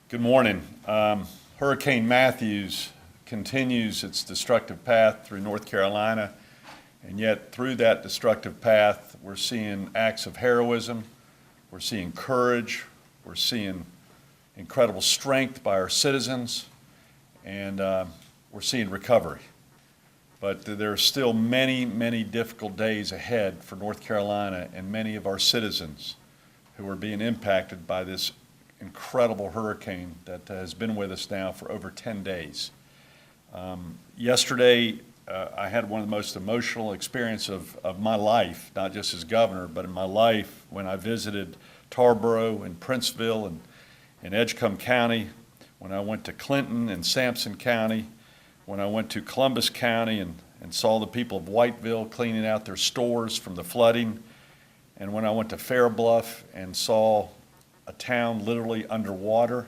Good morning. Hurricane Matthews continues its destructive path through North Carolina, and yet through that destructive path, we're seeing acts of heroism, we're seeing courage, we're seeing incredible strength by our citizens, and we're seeing recovery. But there are still many, many difficult days ahead for North Carolina and many of our citizens who are being impacted by this incredible hurricane that has been with us now for over 10 days. Yesterday, I had one of the most emotional experiences of my life, not just as governor, but in my life when I visited Tarboro and Princeville and Edgecombe County, when I went to Clinton and Sampson County, when I went to Columbus County and saw the people of Whiteville cleaning out their stores from the flooding, and when I went to Fairbluff and saw a town literally underwater,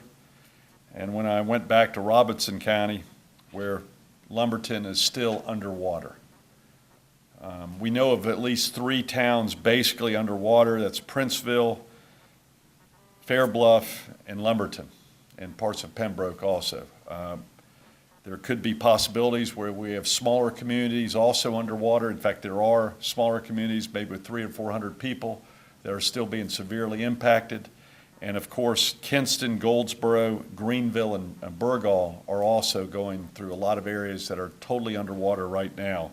and when I went back to Robeson County where Lumberton is still underwater. We know of at least 3 towns basically underwater. That's Princeville, Fairbluff, and Lumberton, and parts of Pembroke also. There could be possibilities where we have smaller communities also underwater. In fact, there are smaller communities, maybe with 300 or 400 people, that are still being severely impacted. And of course, Kinston, Goldsboro, Greenville, and Burgall are also going through a lot of areas that are totally underwater right now.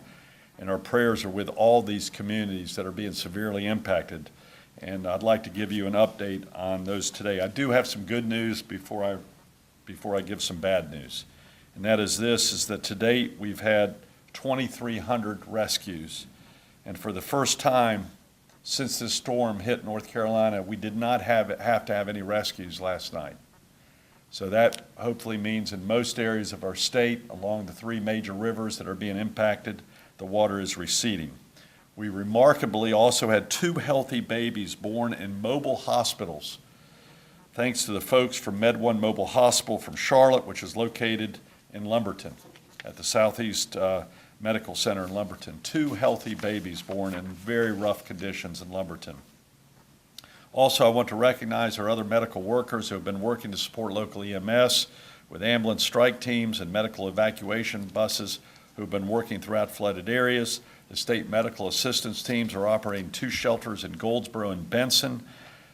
And our prayers are with all these communities that are being severely impacted. And I'd like to give you an update on those today. I do have some good news before I give some bad news. And that is this, is that to date we've had 2,300 rescues. And for the first time since this storm hit North Carolina, we did not have to have any rescues last night. So that hopefully means in most areas of our state, along the 3 major rivers that are being impacted, the water is receding. We remarkably also had 2 healthy babies born in mobile hospitals, thanks to the folks from Med1 Mobile Hospital from Charlotte, which is located in Lumberton at the Southeast Medical Center in Lumberton. 2 healthy babies born in very rough conditions in Lumberton. Also, I want to recognize our other medical workers who have been working to support local EMS with ambulance strike teams and medical evacuation buses who have been working throughout flooded areas. The state medical assistance teams are operating 2 shelters in Goldsboro and Benson,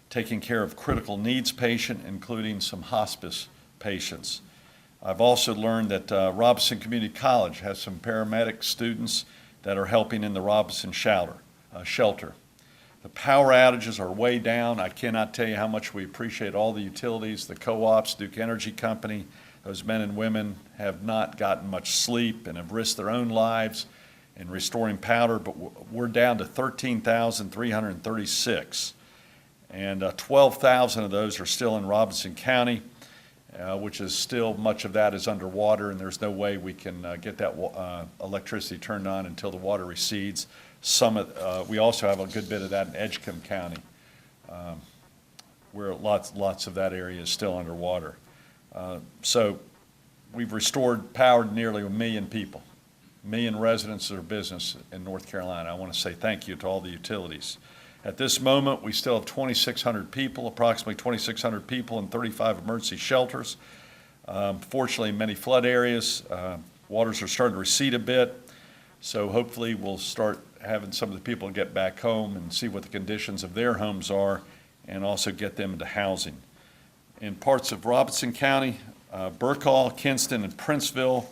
taking care of critical needs patients, including some hospice patients. I've also learned that Robeson Community College has some paramedic students that are helping in the Robeson shelter. The power outages are way down. I cannot tell you how much we appreciate all the utilities, the co-ops, Duke Energy Company. Those men and women have not gotten much sleep and have risked their own lives in restoring power, but we're down to 13,336. And 12,000 of those are still in Robeson County, which is still, much of that is underwater, and there's no way we can get that electricity turned on until the water recedes. We also have a good bit of that in Edgecombe County, where lots of that area is still underwater. So we've restored power to nearly 1 million people, 1 million residents of business in North Carolina. I want to say thank you to all the utilities. At this moment, we still have 2,600 people, approximately 2,600 people in 35 emergency shelters. Fortunately, in many flood areas, waters are starting to recede a bit, so hopefully we'll start having some of the people get back home and see what the conditions of their homes are and also get them into housing. In parts of Robeson County, Burgall, Kinston, and Princeville,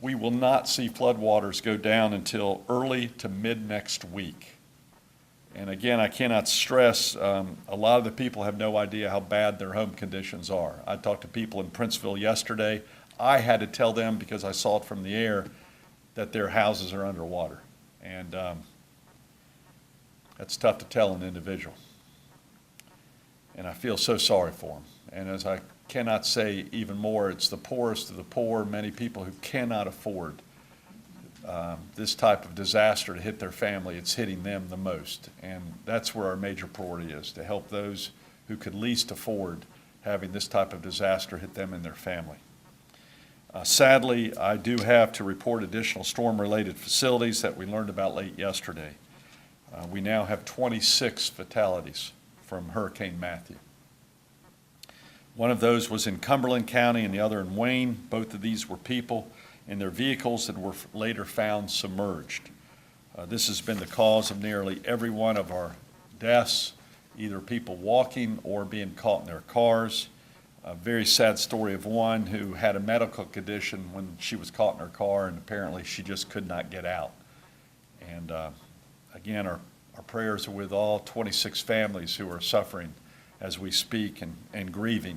we will not see floodwaters go down until early to mid next week. And again, I cannot stress, a lot of the people have no idea how bad their home conditions are. I talked to people in Princeville yesterday. I had to tell them, because I saw it from the air, that their houses are underwater. And that's tough to tell an individual. And I feel so sorry for them. And as I cannot say even more, it's the poorest of the poor, many people who cannot afford this type of disaster to hit their family. It's hitting them the most, and that's where our major priority is, to help those who could least afford having this type of disaster hit them and their family. Sadly, I do have to report additional storm-related facilities that we learned about late yesterday. We now have 26 fatalities from Hurricane Matthew. One of those was in Cumberland County and the other in Wayne. Both of these were people in their vehicles that were later found submerged. This has been the cause of nearly every one of our deaths, either people walking or being caught in their cars. A very sad story of one who had a medical condition when she was caught in her car, and apparently she just could not get out. And again, our prayers are with all 26 families who are suffering as we speak and grieving.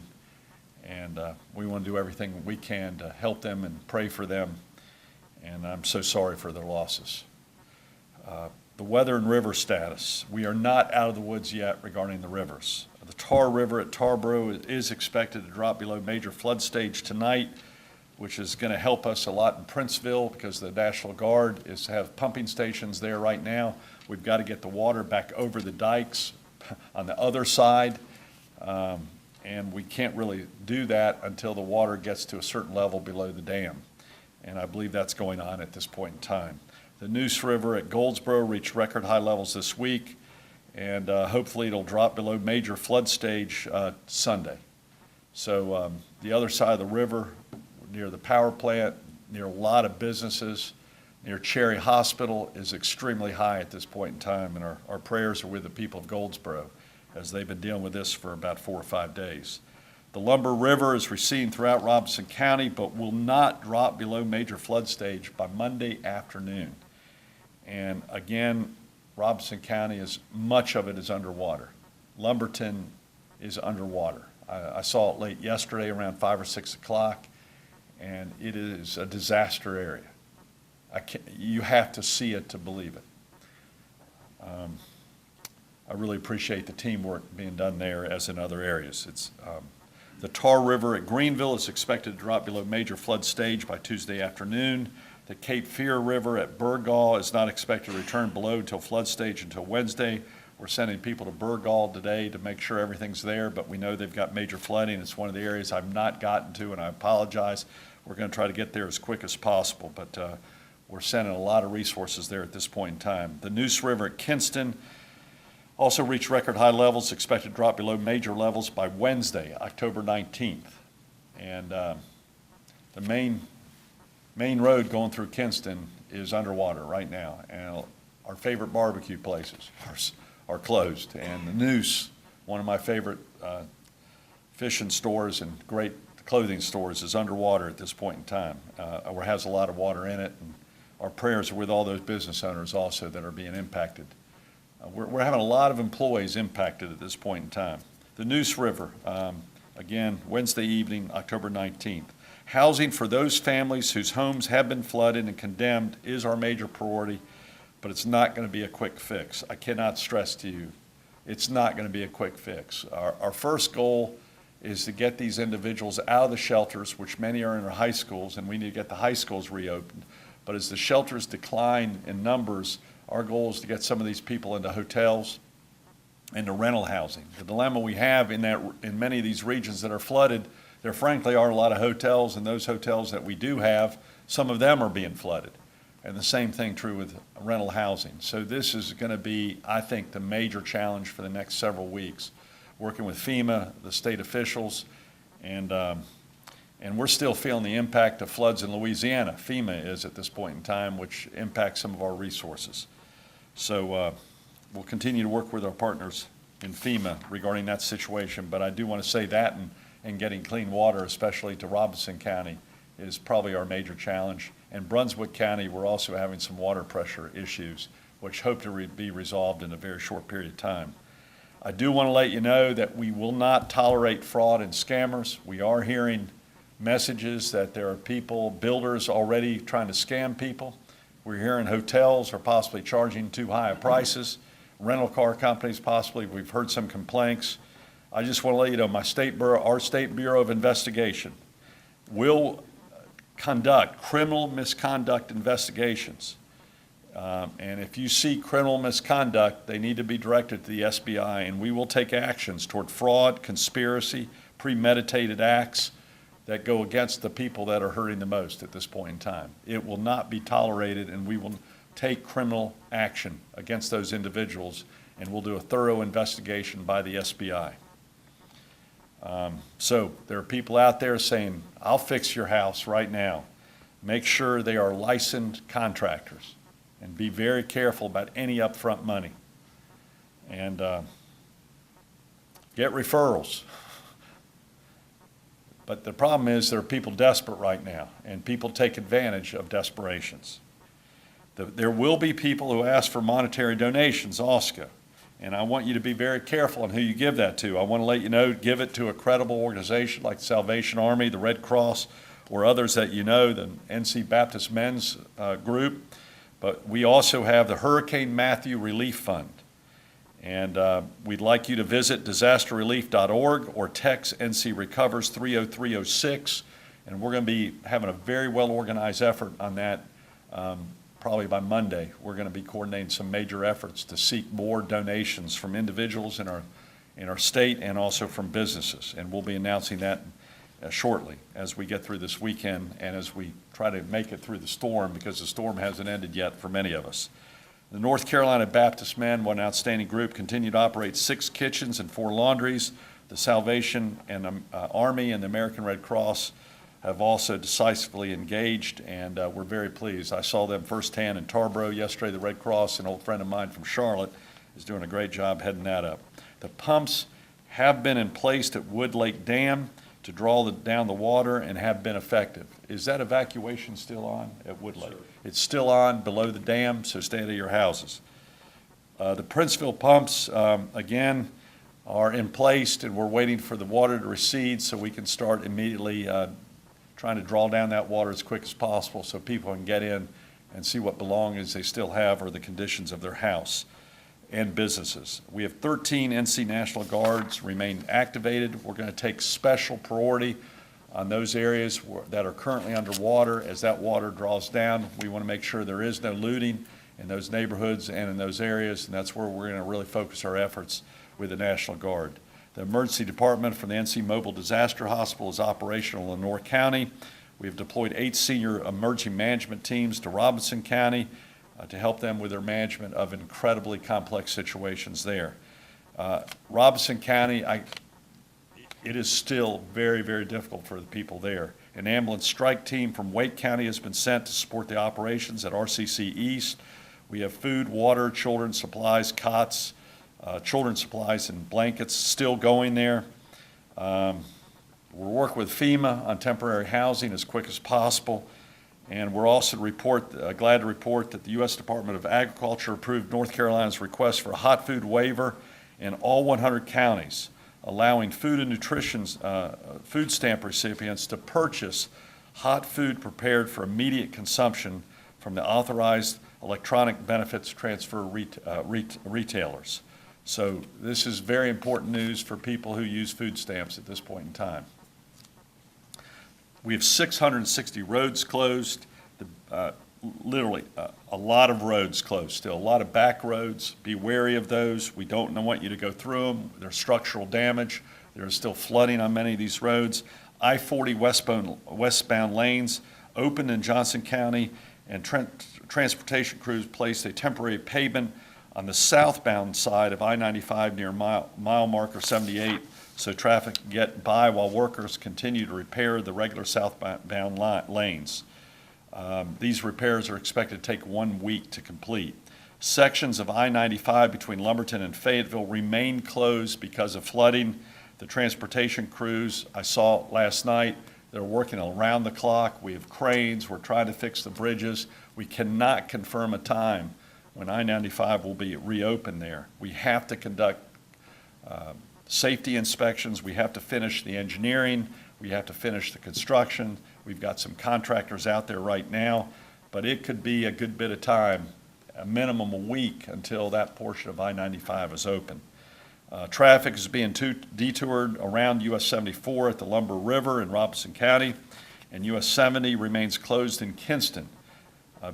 And we want to do everything we can to help them and pray for them. And I'm so sorry for their losses. The weather and river status. We are not out of the woods yet regarding the rivers. The Tar River at Tarboro is expected to drop below major flood stage tonight, which is going to help us a lot in Princeville because the National Guard have pumping stations there right now. We've got to get the water back over the dikes on the other side, and we can't really do that until the water gets to a certain level below the dam. And I believe that's going on at this point in time. The Neuse River at Goldsboro reached record high levels this week, and hopefully it'll drop below major flood stage Sunday. So the other side of the river, near the power plant, near a lot of businesses, near Cherry Hospital, is extremely high at this point in time, and our prayers are with the people of Goldsboro as they've been dealing with this for about 4 or 5 days. The Lumber River is receding throughout Robinson County, but will not drop below major flood stage by Monday afternoon. And again, Robinson County, much of it is underwater. Lumberton is underwater. I saw it late yesterday around 5 or 6 o'clock, and it is a disaster area. You have to see it to believe it. I really appreciate the teamwork being done there as in other areas. The Tar River at Greenville is expected to drop below major flood stage by Tuesday afternoon. The Cape Fear River at Burgaw is not expected to return below until flood stage until Wednesday. We're sending people to Burgaw today to make sure everything's there, but we know they've got major flooding. It's one of the areas I've not gotten to, and I apologize. We're going to try to get there as quick as possible, but we're sending a lot of resources there at this point in time. The Neuse River at Kinston also reached record high levels, expected to drop below major levels by Wednesday, October 19th. And the main road going through Kinston is underwater right now, and our favorite barbecue places are closed. And the Neuse, one of my favorite fishing stores and great clothing stores, is underwater at this point in time, or has a lot of water in it. And our prayers are with all those business owners also that are being impacted. We're having a lot of employees impacted at this point in time. The Neuse River, again, Wednesday evening, October 19th. Housing for those families whose homes have been flooded and condemned is our major priority, but it's not going to be a quick fix. I cannot stress to you, it's not going to be a quick fix. Our first goal is to get these individuals out of the shelters, which many are in our high schools, and we need to get the high schools reopened. But as the shelters decline in numbers, our goal is to get some of these people into hotels, into rental housing. The dilemma we have in many of these regions that are flooded, there frankly are a lot of hotels, and those hotels that we do have, some of them are being flooded. And the same thing true with rental housing. So this is going to be, I think, the major challenge for the next several weeks, working with FEMA, the state officials, and we're still feeling the impact of floods in Louisiana. FEMA is at this point in time, which impacts some of our resources. So we'll continue to work with our partners in FEMA regarding that situation, but I do want to say that and getting clean water, especially to Robinson County, is probably our major challenge. In Brunswick County, we're also having some water pressure issues, which hope to be resolved in a very short period of time. I do want to let you know that we will not tolerate fraud and scammers. We are hearing messages that there are people, builders already trying to scam people. We're hearing hotels are possibly charging too high of prices, rental car companies possibly. We've heard some complaints. I just want to let you know our State Bureau of Investigation will conduct criminal misconduct investigations. And if you see criminal misconduct, they need to be directed to the SBI, and we will take actions toward fraud, conspiracy, premeditated acts that go against the people that are hurting the most at this point in time. It will not be tolerated, and we will take criminal action against those individuals, and we'll do a thorough investigation by the SBI. So there are people out there saying, I'll fix your house right now. Make sure they are licensed contractors and be very careful about any upfront money. And get referrals. But the problem is there are people desperate right now, and people take advantage of desperations. There will be people who ask for monetary donations also, and I want you to be very careful on who you give that to. I want to let you know, give it to a credible organization like the Salvation Army, the Red Cross, or others that you know, the NC Baptist Men's Group. But we also have the Hurricane Matthew Relief Fund. And we'd like you to visit disasterrelief.org or text NC Recovers 30306. And we're going to be having a very well-organized effort on that probably by Monday. We're going to be coordinating some major efforts to seek more donations from individuals in our state and also from businesses. And we'll be announcing that shortly as we get through this weekend and as we try to make it through the storm, because the storm hasn't ended yet for many of us. The North Carolina Baptist Men, one outstanding group, continue to operate 6 kitchens and 4 laundries. The Salvation and Army and the American Red Cross have also decisively engaged, and we're very pleased. I saw them firsthand in Tarboro yesterday. The Red Cross, an old friend of mine from Charlotte, is doing a great job heading that up. The pumps have been in place at Wood Lake Dam to draw down the water and have been effective. Is that evacuation still on at Wood Lake? Sure. It's still on below the dam, so stay out of your houses. The Princeville pumps, again, are in place, and we're waiting for the water to recede so we can start immediately trying to draw down that water as quick as possible so people can get in and see what belongings they still have or the conditions of their house and businesses. We have 13 NC National Guards remain activated. We're going to take special priority on those areas that are currently underwater. As that water draws down, we want to make sure there is no looting in those neighborhoods and in those areas, and that's where we're going to really focus our efforts with the National Guard. The emergency department from the NC Mobile Disaster Hospital is operational in North County. We've deployed 8 senior emergency management teams to Robinson County to help them with their management of incredibly complex situations there. Robinson County, it is still very, very difficult for the people there. An ambulance strike team from Wake County has been sent to support the operations at RCC East. We have food, water, children's supplies, cots, children's supplies and blankets still going there. We're working with FEMA on temporary housing as quick as possible. And we're also glad to report that the U.S. Department of Agriculture approved North Carolina's request for a hot food waiver in all 100 counties, allowing food and nutrition food stamp recipients to purchase hot food prepared for immediate consumption from the authorized electronic benefits transfer retailers. So this is very important news for people who use food stamps at this point in time. We have 660 roads closed, literally a lot of roads closed still, a lot of back roads. Be wary of those. We don't want you to go through them. There's structural damage. There's still flooding on many of these roads. I-40 westbound lanes opened in Johnson County, and transportation crews placed a temporary pavement on the southbound side of I-95 near mile marker 78, so traffic can get by while workers continue to repair the regular southbound lanes. These repairs are expected to take 1 week to complete. Sections of I-95 between Lumberton and Fayetteville remain closed because of flooding. The transportation crews I saw last night, they're working around the clock. We have cranes. We're trying to fix the bridges. We cannot confirm a time when I-95 will be reopened there. We have to conduct safety inspections. We have to finish the engineering. We have to finish the construction. We've got some contractors out there right now, but it could be a good bit of time, a minimum a week, until that portion of I-95 is open. Traffic is being detoured around US 74 at the Lumber River in Robinson County, and US 70 remains closed in Kinston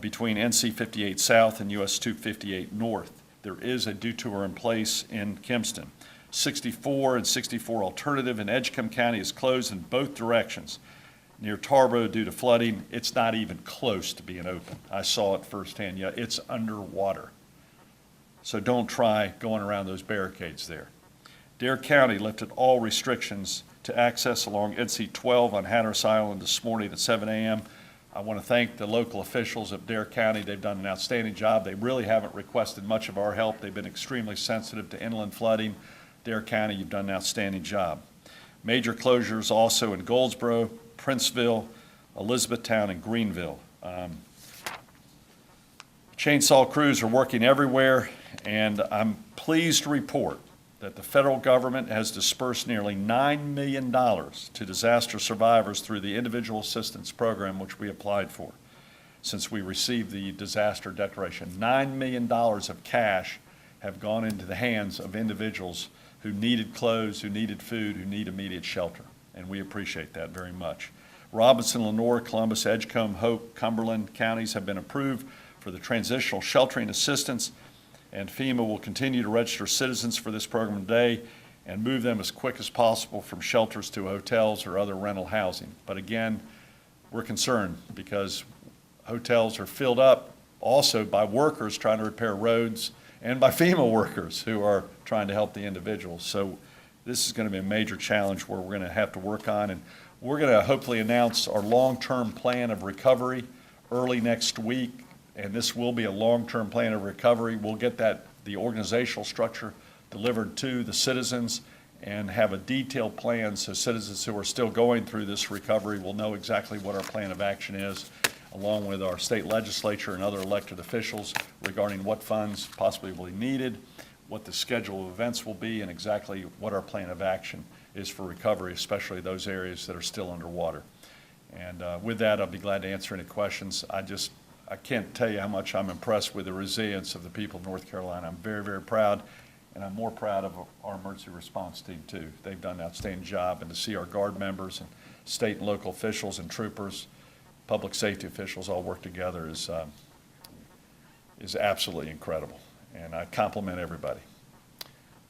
between NC 58 South and US 258 North. There is a detour in place in Kinston. 64 and 64 Alternative in Edgecombe County is closed in both directions. Near Tarboro due to flooding, it's not even close to being open. I saw it firsthand. Yeah, it's underwater. So don't try going around those barricades there. Dare County lifted all restrictions to to access along NC 12 on Hatteras Island this morning at 7 a.m. I want to thank the local officials of Dare County. They've done an outstanding job. They really haven't requested much of our help. They've been extremely sensitive to inland flooding. Dare County, you've done an outstanding job. Major closures also in Goldsboro, Princeville, Elizabethtown, and Greenville. Chainsaw crews are working everywhere, and I'm pleased to report that the federal government has dispersed nearly $9 million to disaster survivors through the Individual Assistance Program, which we applied for since we received the disaster declaration. $9 million of cash have gone into the hands of individuals who needed clothes, who needed food, who need immediate shelter, and we appreciate that very much. Robinson, Lenore, Columbus, Edgecombe, Hope, Cumberland counties have been approved for the transitional sheltering assistance, and FEMA will continue to register citizens for this program today and move them as quick as possible from shelters to hotels or other rental housing. But again, we're concerned because hotels are filled up also by workers trying to repair roads and by FEMA workers who are trying to help the individuals. So this is going to be a major challenge where we're going to have to work on, and we're going to hopefully announce our long-term plan of recovery early next week. And this will be a long-term plan of recovery. We'll get the organizational structure delivered to the citizens and have a detailed plan so citizens who are still going through this recovery will know exactly what our plan of action is, along with our state legislature and other elected officials regarding what funds possibly will be needed, what the schedule of events will be, and exactly what our plan of action is for recovery, especially those areas that are still underwater. And with that, I'll be glad to answer any questions. I can't tell you how much I'm impressed with the resilience of the people of North Carolina. I'm very, very proud, and I'm more proud of our emergency response team too. They've done an outstanding job, and to see our Guard members and state and local officials and troopers, public safety officials all work together is absolutely incredible, and I compliment everybody.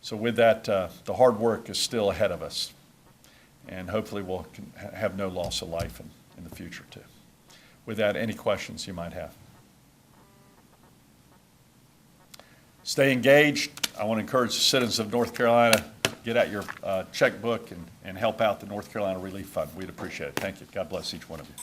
So with that, the hard work is still ahead of us, and hopefully we'll have no loss of life in the future too. With that, any questions you might have? Stay engaged. I want to encourage the citizens of North Carolina, get out your checkbook and help out the North Carolina Relief Fund. We'd appreciate it. Thank you. God bless each one of you.